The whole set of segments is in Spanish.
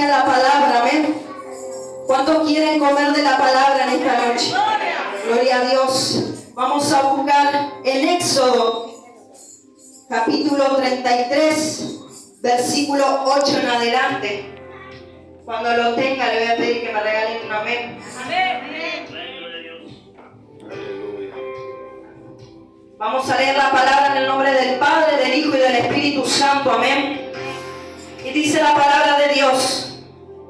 a la palabra, amén. ¿Cuántos quieren comer de la palabra en esta noche? Gloria a Dios. Vamos a buscar en Éxodo, capítulo 33, versículo 8 en adelante. Cuando lo tenga, le voy a pedir que me regalen un amén. Vamos a leer la palabra en el nombre del Padre, del Hijo y del Espíritu Santo, amén. Y dice la palabra de Dios: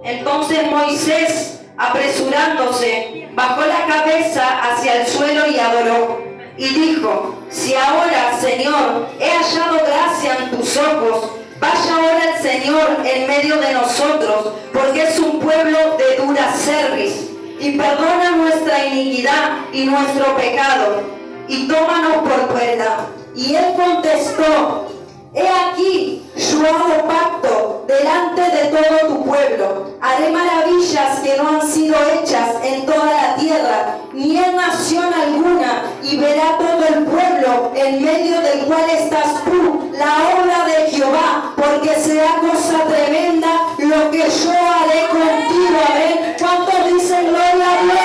entonces Moisés, apresurándose, bajó la cabeza hacia el suelo y adoró. Y dijo: si ahora, Señor, he hallado gracia en tus ojos, vaya ahora el Señor en medio de nosotros, porque es un pueblo de dura cerviz, y perdona nuestra iniquidad y nuestro pecado, y tómanos por puerta. Y él contestó: he aquí, yo hago pacto delante de todo tu pueblo. Haré maravillas que no han sido hechas en toda la tierra, ni en nación alguna, y verá todo el pueblo en medio del cual estás tú, la obra de Jehová, porque será cosa tremenda lo que yo haré contigo. Amén. ¿Cuántos dicen gloria a Dios?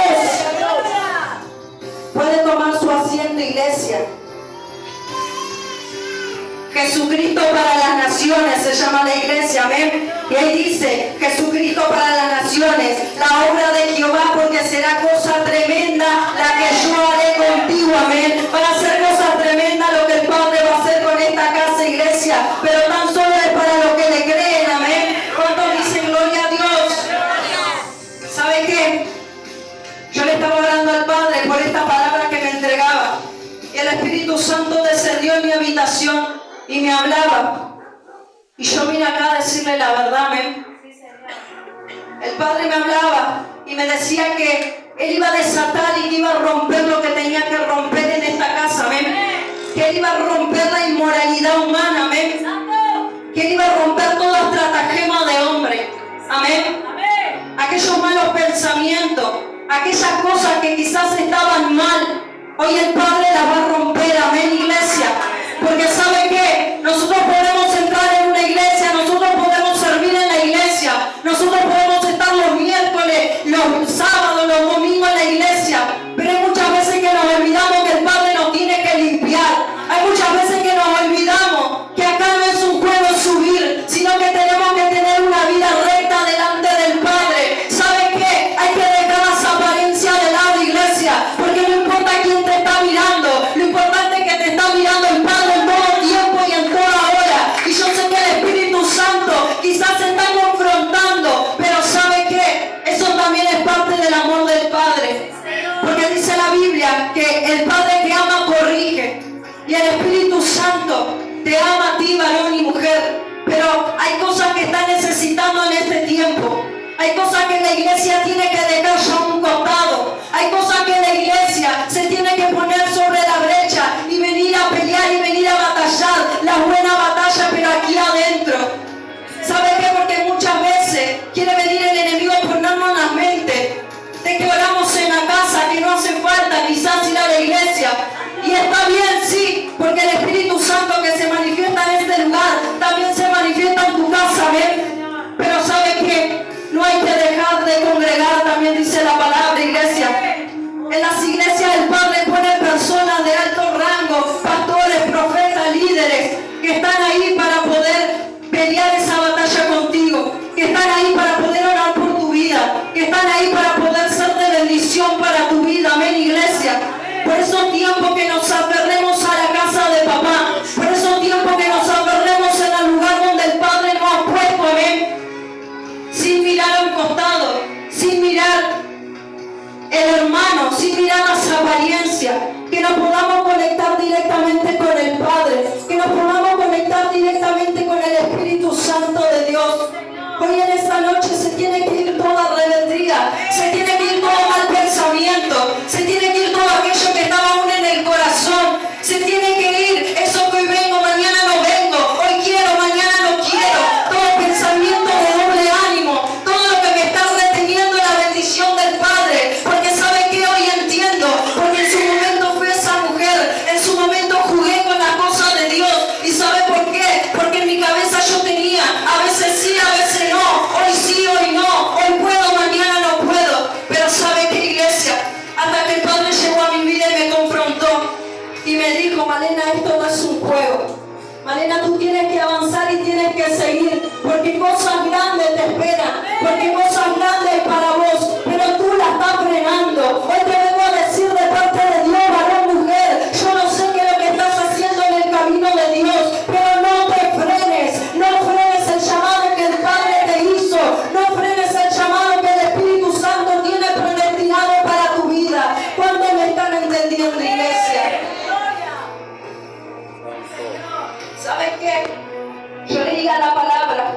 Puede tomar su asiento, iglesia. Jesucristo para las naciones se llama la iglesia, amén. Y ahí dice: Jesucristo para las naciones, la obra de Jehová, porque será cosa tremenda la que yo haré contigo, amén. Van a ser cosas tremendas lo que el Padre va a hacer con esta casa, iglesia, pero tan solo es para los que le creen, amén. ¿Cuántos dicen gloria a Dios? ¿Sabe qué? Yo le estaba orando al Padre por esta palabra que me entregaba, y el Espíritu Santo descendió en mi habitación y me hablaba, y yo vine acá a decirle la verdad, amén. El Padre me hablaba y me decía que Él iba a desatar y que iba a romper lo que tenía que romper en esta casa, amén. Que Él iba a romper la inmoralidad humana, amén. Que Él iba a romper toda estratagema de hombre, amén. Aquellos malos pensamientos, aquellas cosas que quizás estaban mal, hoy el Padre las va a romper, amén, iglesia. Porque ¿sabe qué? Nosotros podemos entrar en una iglesia, nosotros podemos servir en la iglesia, nosotros podemos estar los miércoles, los sábados, los domingos en la iglesia, pero hay muchas veces que nos olvidamos que el Padre nos tiene que limpiar. Hay muchas veces que nos olvidamos que acá no es un juego subir, sino que tenemos que tener una vida recta delante del Padre. ¿Sabe qué? Hay que dejar las apariencias de lado, iglesia, porque no importa quién te está mirando, lo importante es que te está mirando el Padre en todo tiempo y en toda hora. Y yo sé que el Espíritu Santo quizás se está confrontando, pero ¿sabe qué? Eso también es parte del amor del Padre, porque dice la Biblia que el Padre que ama corrige, y el Espíritu Santo te ama a ti, varón y mujer. Pero hay cosas que está necesitando en este tiempo. Hay cosas que la iglesia tiene que dejar ya a un costado. Hay cosas que la iglesia se tiene que poner sobre la brecha y venir a pelear y venir a batallar la buena batalla, pero aquí adentro. ¿Sabe qué? Porque muchas veces quiere venir el enemigo a ponernos en la mente de que oramos en la casa, que no hace falta quizás ir a la iglesia. Y está bien, sí, porque el Espíritu Santo que se manifiesta en este lugar también se manifiesta en tu casa, ¿ven? Pero ¿sabe qué? No hay que dejar de congregar, también dice la palabra, iglesia. En las iglesias el Padre pone personas de alto rango, pastores, profetas, líderes, que están ahí para poder pelear esa batalla contigo, que están ahí para poder orar por tu vida, que están ahí para poder ser de bendición para tu vida, amén, iglesia. Por esos tiempos que nos aferremos a la casa de papá, por esos tiempos que nos aferremos en el lugar donde el Padre nos ha puesto, amén, sin mirar a un costado, sin mirar el hermano, sin mirar las apariencias, que nos podamos conectar directamente con el Padre, que nos podamos conectar directamente con el Espíritu Santo de Dios. Hoy en esta noche se tiene que ir toda rebeldía, se tiene que ir todo mal pensamiento, se tiene que ir todo aquello que estaba aún en el corazón, se tiene que ir eso que hoy vengo, mañana no vengo, hoy quiero, mañana no quiero, todo pensamiento de doble ánimo, todo lo que me está reteniendo la bendición del Padre, porque ¿sabe qué? Hoy entiendo, porque en su momento fui esa mujer, en su momento jugué con las cosas de Dios, y ¿sabe por qué? Porque en mi cabeza yo tenía, a veces sí, a veces no, hoy sí, hoy porque cosas grandes hay para vos, pero tú la estás frenando. Hoy te vengo a decir de parte de Dios, varón, mujer, yo no sé qué es lo que estás haciendo en el camino de Dios, pero no te frenes, no frenes el llamado que el Padre te hizo, no frenes el llamado que el Espíritu Santo tiene predestinado para tu vida. ¿Cuántos me están entendiendo, iglesia? ¿Sabes qué? Yo leía la palabra,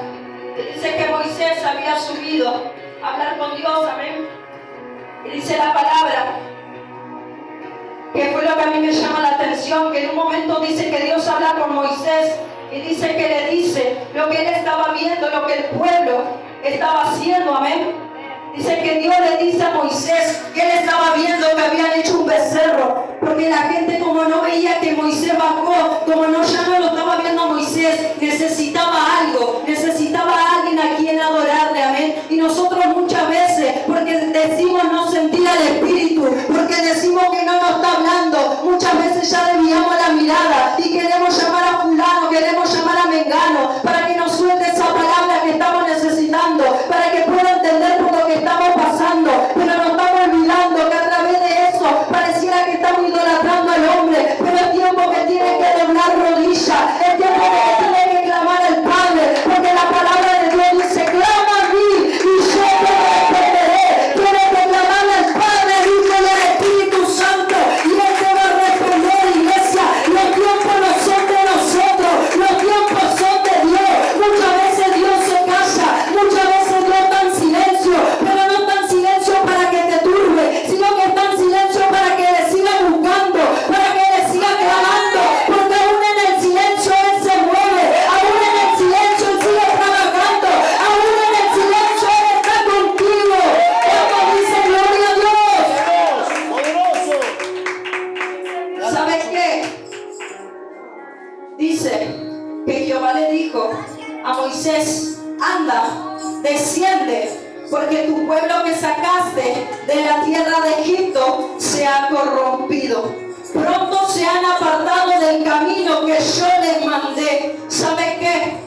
dice que Moisés había subido a hablar con Dios, amén. Y dice la palabra, que fue lo que a mí me llama la atención, que en un momento dice que Dios habla con Moisés y dice que le dice lo que él estaba viendo, lo que el pueblo estaba haciendo, amén. Dice que Dios le dice a Moisés que él estaba viendo que habían hecho un becerro, porque la gente, como no veía que Moisés bajó, como no, ya no lo estaba viendo a Moisés, necesitaba algo, necesitaba a alguien a quien adorarle, amén. Y nosotros muchas veces, porque decimos no sentir al Espíritu, porque decimos que no nos está hablando, muchas veces ya desviamos la mirada y queremos llamar a fulano, queremos llamar a mengano, para que nos suelte esa palabra que estamos necesitando, para que pueda entender por lo que estamos pasando, pero nos estamos olvidando que a través de eso pareciera que estamos idolatrando al hombre, pero es tiempo que tiene que doblar rodilla, es tiempo que tiene que clamar al Padre, porque la palabra de Dios dice, clama a mí y yo te responderé. Tienes que clamarle al Padre, dígale al Espíritu Santo y Él te va a responder, iglesia. Los tiempos no son de nosotros, los tiempos son de Dios. Muchas veces Dios se calla, muchas veces Dios está en silencio, pero no está en silencio para que te turbe, sino que está en silencio para que le siga buscando, para que le siga clamando, porque aún en el silencio Él se mueve, aún en el silencio Él sigue trabajando, aún en el silencio Él está contigo. Cuando dice gloria a Dios. ¿Sabes qué? Dice que Jehová le dijo a Moisés, anda, desciende, porque tu pueblo que sacaste de la tierra de Egipto se ha corrompido. Pronto se han apartado del camino que yo les mandé. ¿Sabes qué?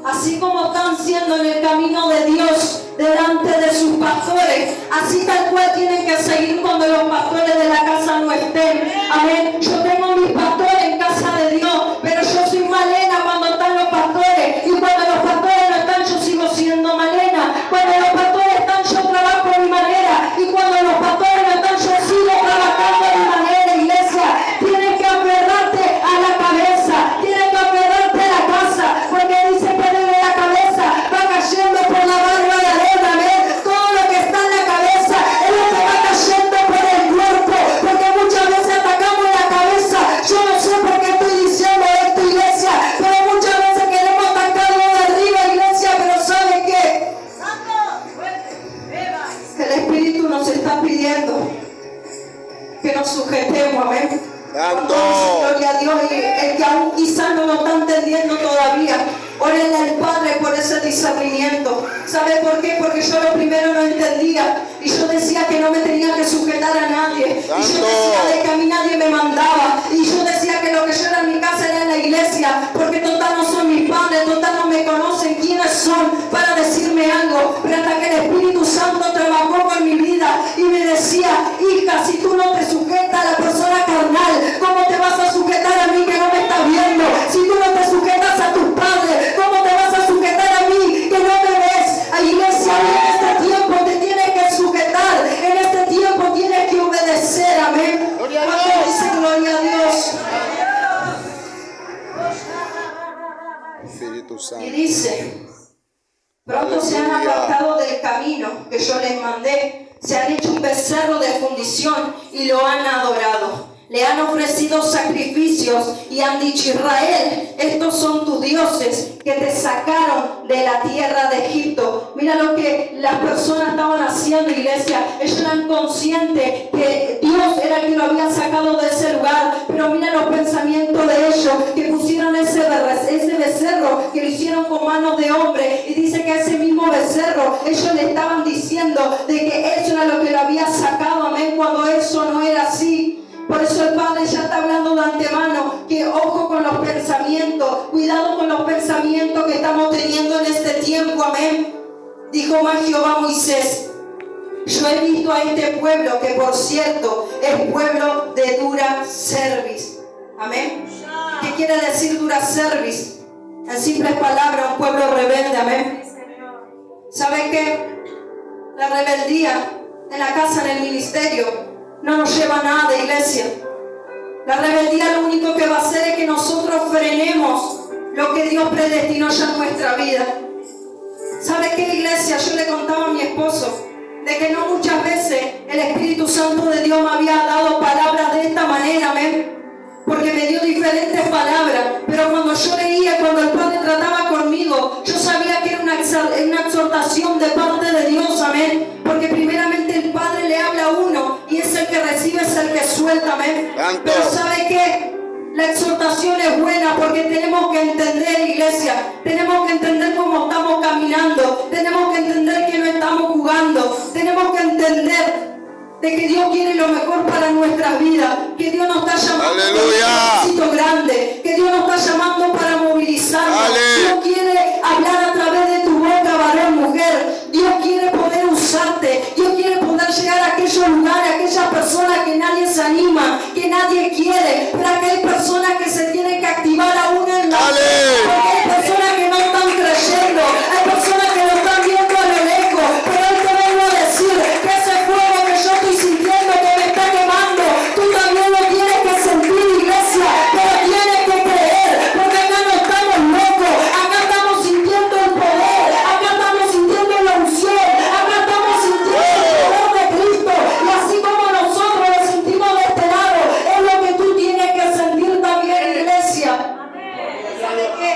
Así como están siendo en el camino de Dios delante de sus pastores, así tal cual tienen que seguir cuando los pastores de la casa no estén. Amén. Yo tengo mis pastores en casa de Dios, pero yo soy Malena cuando están los pastores, y cuando los pastores no están yo sigo siendo Malena. Cuando los pastores están yo trabajo de mi manera, y cuando los pastores no están yo sigo trabajando de mi manera. Iglesia, tienes que aferrarte a la cabeza, tienes que aferrarte a la casa, porque dice que desde la cabeza va cayendo por la barba de arena, ¿ves? Todo lo que está en la cabeza es lo que va cayendo por el cuerpo, porque muchas veces atacamos la cabeza. Yo no sé por qué estoy diciendo esto, iglesia, pero muchas veces queremos atacarlo de arriba, iglesia, pero ¿sabe qué? El Espíritu nos está pidiendo que nos sujetemos, amén. Gloria a Dios, y el que aún quizás no lo está entendiendo todavía, órenle al Padre por ese discernimiento. ¿Sabe por qué? Porque yo lo primero no entendía, y yo decía que no me tenía que sujetar a nadie, y yo decía de que a mí nadie me mandaba, y yo decía que lo que yo era en mi casa era en la iglesia, porque total no son mis padres, total no me conocen quiénes son para decirme algo. Pero hasta que el Espíritu Santo trabajó con mi vida y me decía, hija, si tú no te sujetas a la persona carnal, ¿cómo te vas a sujetar a mí que no me estás viendo? Si tú no te sujetas a tus padres, ¿cómo te vas a sujetar a mí que no me ves? A iglesia, en este tiempo te tienes que sujetar, en este tiempo tienes que obedecer, amén. Cuando dice gloria a Dios. Espíritu Santo. Y dice, pronto se han apartado del camino que yo les mandé, se han hecho un becerro de fundición y lo han adorado. Le han ofrecido sacrificios y han dicho, Israel, estos son tus dioses que te sacaron de la tierra de Egipto. Mira lo que las personas estaban haciendo, iglesia. Ellos eran conscientes que Dios era el que lo había sacado de ese lugar, pero mira los pensamientos de ellos, que pusieron ese becerro, que lo hicieron con manos de hombre, y dice que ese mismo becerro, ellos le estaban diciendo de que eso era lo que lo había sacado, amén, cuando eso no era así. Por eso el Padre ya está hablando de antemano, que ojo con los pensamientos, cuidado con los pensamientos que estamos teniendo en este tiempo, amén. Dijo más Jehová a Moisés: yo he visto a este pueblo, que por cierto es pueblo de dura cerviz. Amén. ¿Qué quiere decir dura cerviz? En simples palabras, un pueblo rebelde. Amén. ¿Sabe qué? La rebeldía en la casa, en el ministerio, no nos lleva a nada, iglesia. La rebeldía lo único que va a hacer es que nosotros frenemos lo que Dios predestinó ya en nuestra vida. ¿Sabe qué, iglesia? Yo le contaba a mi esposo de que no muchas veces el Espíritu Santo de Dios me había dado palabras de esta manera, amén. Porque me dio diferentes palabras, pero cuando yo leía, cuando el Padre trataba conmigo, yo sabía que era una exhortación de parte de Dios, amén. Porque primeramente el Padre le habla a uno y es el que recibe, es el que suelta, amén. Pero ¿sabe qué? La exhortación es buena porque tenemos que entender, iglesia, tenemos que entender cómo estamos caminando, tenemos que entender que no estamos jugando, tenemos que entender de que Dios quiere lo mejor para nuestras vidas, que Dios nos está llamando para un éxito grande, que Dios nos está llamando para movilizarnos. Dios quiere hablar a través de tu boca, varón, mujer. Dios quiere poder usarte, Dios quiere poder llegar a aquellos lugares, a aquellas personas que nadie se anima, que nadie quiere, pero que hay personas que se tienen que activar aún en la fe, porque hay personas que no están creyendo, hay personas que lo están viendo a lo lejos, pero hoy te vengo a decir que ese fuego que yo estoy sintiendo que me está quemando, tú también lo tienes que sentir, iglesia, pero tienes que creer, porque acá no estamos locos, acá estamos sintiendo el poder, acá estamos sintiendo la unción, acá estamos sintiendo el poder de Cristo, y así como nosotros lo sentimos de este lado, es lo que tú tienes que sentir también, iglesia. ¿Sabe qué?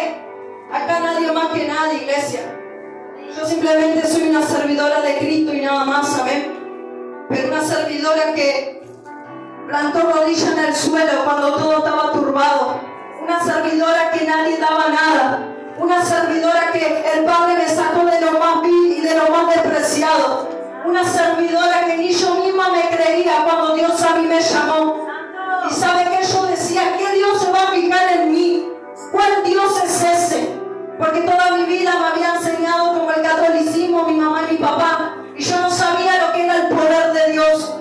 Acá nadie más que nadie, iglesia. Yo simplemente soy una servidora de Cristo y nada más, amén. Pero una servidora que plantó rodillas en el suelo cuando todo estaba turbado. Una servidora que nadie daba nada. Una servidora que el Padre me sacó de lo más vil y de lo más despreciado. Una servidora que ni yo misma me creía cuando Dios a mí me llamó. Y sabe que yo decía, ¿qué Dios se va a fijar en mí? ¿Cuál Dios es ese? Porque toda mi vida me había enseñado como el catolicismo, mi mamá y mi papá. Y yo no sabía lo que era el poder de Dios.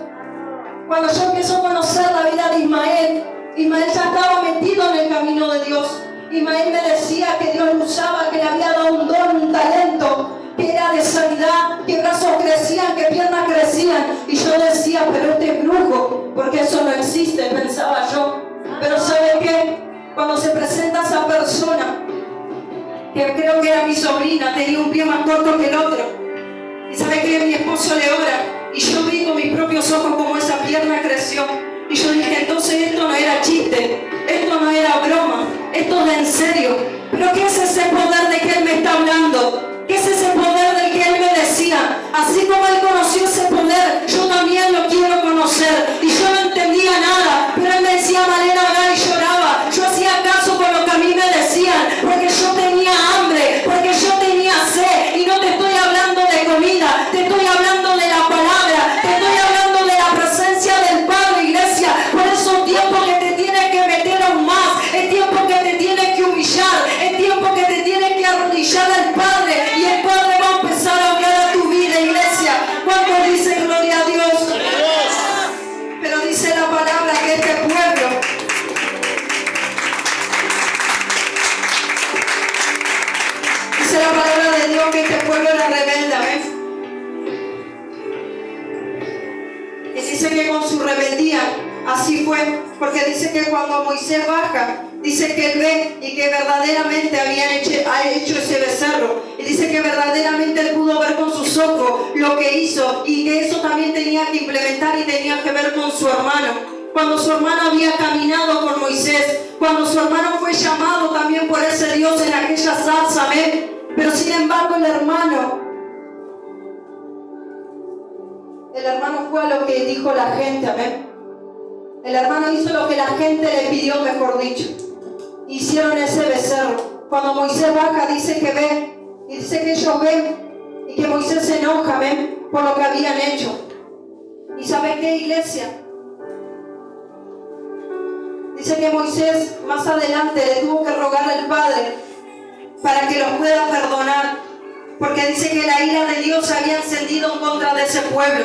Cuando yo empiezo a conocer la vida de Ismael, Ismael ya estaba metido en el camino de Dios. Ismael me decía que Dios lo usaba, que le había dado un don, un talento, que era de sanidad, que brazos crecían, que piernas crecían. Y yo decía, pero este es brujo, porque eso no existe, pensaba yo. Pero ¿sabe qué? Cuando se presenta esa persona, que creo que era mi sobrina, tenía un pie más corto que el otro. Y sabe que mi esposo le ora. Y yo vi con mis propios ojos cómo esa pierna creció. Y yo dije, entonces esto no era chiste, esto no era broma, esto es en serio. Pero ¿qué es ese poder de que Él me está hablando? ¿Qué es ese poder del que Él me decía? Así como Él conoció ese poder, yo también lo quiero conocer. Y yo no entendía nada, pero Él me decía, Malena, va, y lloraba. Yo hacía caso con lo que a mí me decían, porque yo tenía hambre, porque yo tenía sed. Y no te estoy hablando de comida, te estoy hablando de la palabra, te estoy hablando de la presencia del Padre, iglesia. Por eso es tiempo que te tienes que meter aún más, es tiempo que te tienes que humillar, es tiempo que te tienes que arrodillar al Padre, y el Padre va a empezar a hablar a tu vida, iglesia. ¿Cuántos dicen gloria a Dios? Pero dice la palabra que este pueblo, dice la palabra de Dios que este pueblo era rebelde, amén. Y dice que con su rebeldía así fue, porque dice que cuando Moisés baja, dice que él ve y que verdaderamente ha hecho ese becerro. Y dice que verdaderamente él pudo ver con sus ojos lo que hizo, y que eso también tenía que implementar y tenía que ver con su hermano. Cuando su hermano había caminado con Moisés, cuando su hermano fue llamado también por ese Dios en aquella zarza, amén. Pero sin embargo el hermano fue a lo que dijo la gente, amén. El hermano hizo lo que la gente le pidió, mejor dicho. Hicieron ese becerro. Cuando Moisés baja, dice que ve, y dice que ellos ven, y que Moisés se enoja, ¿ven? Por lo que habían hecho. ¿Y sabe qué, iglesia? Dice que Moisés más adelante le tuvo que rogar al Padre para que los pueda perdonar. porque dice que la ira de Dios se había encendido en contra de ese pueblo.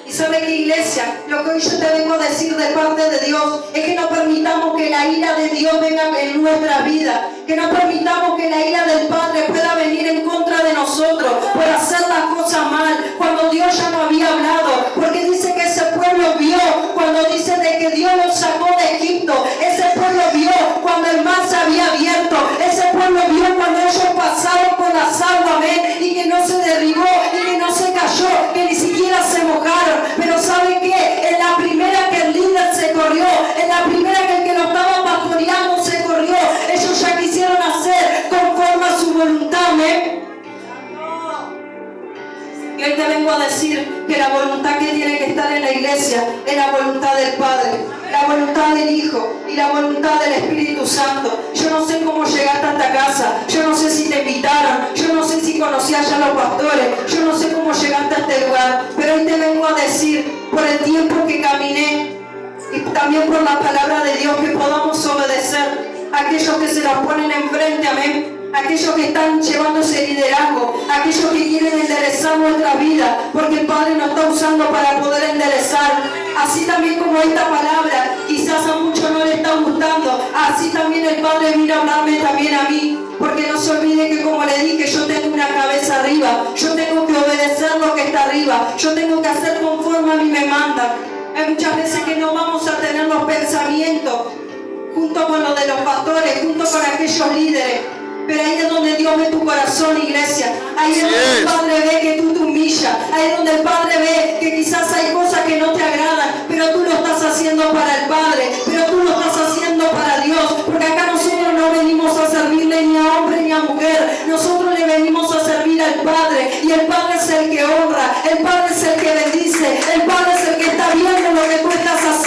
Y sabe que, iglesia, lo que hoy yo te vengo a decir de parte de Dios es que no permitamos que la ira de Dios venga en nuestra vida, que no permitamos que la ira del Padre pueda venir en contra de nosotros por hacer las cosas mal, cuando Dios ya no había hablado, porque dice que ese pueblo vio, cuando dice de que Dios los sacó de Egipto, ese pueblo vio cuando el mar se había abierto, ese pueblo vio cuando ellos pasaron por las aguas, amén, y que no se derribó, y que no se cayó, que ni siquiera se mojaron. Pero ¿sabe qué? En la primera que el líder se corrió, en la primera que el que lo estaba pastoreando se corrió, ellos ya quisieron hacer conforme a su voluntad, amén. Y hoy te vengo a decir que la voluntad que tiene que estar en la iglesia es la voluntad del Padre, la voluntad del Hijo y la voluntad del Espíritu Santo. Yo no sé cómo llegaste a esta casa, yo no sé si te invitaron, yo no sé si conocías ya a los pastores, yo no sé cómo llegaste a este lugar, pero hoy te vengo a decir, por el tiempo que caminé y también por la palabra de Dios, que podamos obedecer a aquellos que se nos ponen enfrente, amén. Aquellos que están llevando ese liderazgo, aquellos que quieren enderezar nuestra vida, porque el Padre nos está usando para poder enderezar. Así también como esta palabra quizás a muchos no le está gustando, así también el Padre vino a hablarme también a mí, porque no se olvide que, como le dije, yo tengo una cabeza arriba, yo tengo que obedecer lo que está arriba, yo tengo que hacer conforme a mí me manda. Hay muchas veces que no vamos a tener los pensamientos junto con los de los pastores, junto con aquellos líderes. Pero ahí es donde Dios ve tu corazón, iglesia. Ahí es donde el Padre ve que tú te humillas. Ahí es donde el Padre ve que quizás hay cosas que no te agradan, pero tú lo estás haciendo para el Padre, pero tú lo estás haciendo para Dios. Porque acá nosotros no venimos a servirle ni a hombre ni a mujer. Nosotros le venimos a servir al Padre. Y el Padre es el que honra, el Padre es el que bendice, el Padre es el que está viendo lo que tú estás haciendo.